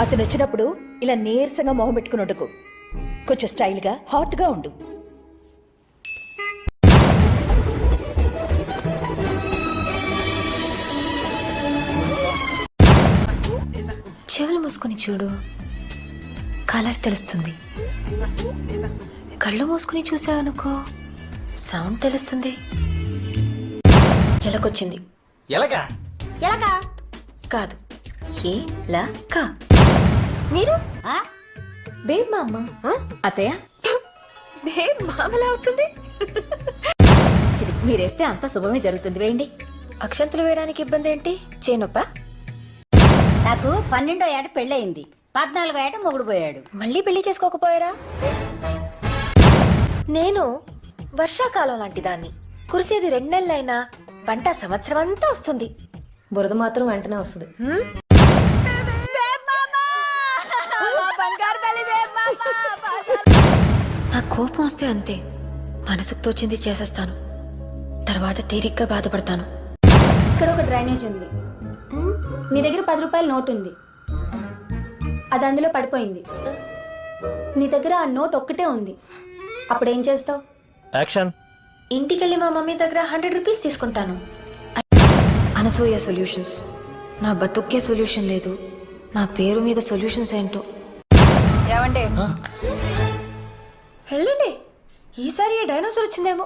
అతను వచ్చినప్పుడు ఇలా నీరసంగా మొహం పెట్టుకుని ఉండకు. కొంచెం స్టైల్గా హాట్గా ఉండు. చెవులు మూసుకొని చూడు, కలర్ తెలుస్తుంది. కళ్ళు మూసుకుని చూసావనుకో, సౌండ్ తెలుస్తుంది. ఎలకొచ్చింది. ఎలాగా ఎలాగా కాదు, ఏ లా కా. మీరు బేబ్ మా అమ్మ. అత్తయ్య బేబ్ మామలా అవుతుంది. మీరేస్తే అంత శుభమే జరుగుతుంది. వేయండి. అక్షంతలు వేయడానికి ఇబ్బంది ఏంటి? చేనొప్ప. నాకు 12వ ఏట పెళ్ళయింది, 14వ ఏట మొగుడు పోయాడు. మళ్ళీ పెళ్లి చేసుకోకపోయారా? నేను వర్షాకాలం లాంటి దాన్ని. కురిసేది 2 నెలలైనా పంట సంవత్సరం అంతా వస్తుంది. బురద మాత్రం వెంటనే వస్తుంది. నా కోపం వస్తే అంతే, మనసుకు తోచింది చేసేస్తాను. తర్వాత తీరిగ్గా బాధపడతాను. ఇక్కడ ఒక డ్రైనేజ్ ఉంది. నీ దగ్గర 10 రూపాయల నోట్ ఉంది, అది అందులో పడిపోయింది. నీ దగ్గర ఆ నోట్ ఒక్కటే ఉంది, అప్పుడేం చేస్తావు? యాక్షన్. ఇంటికెళ్ళి మా మమ్మీ దగ్గర 100 రూపీస్ తీసుకుంటాను. అనసూయ సొల్యూషన్స్. నా బతుక్కే సొల్యూషన్ లేదు, నా పేరు మీద సొల్యూషన్స్ ఏంటో. ఏమండి? వెళ్ళండి, ఈసారి ఏ డైనోసార్ వచ్చిందేమో.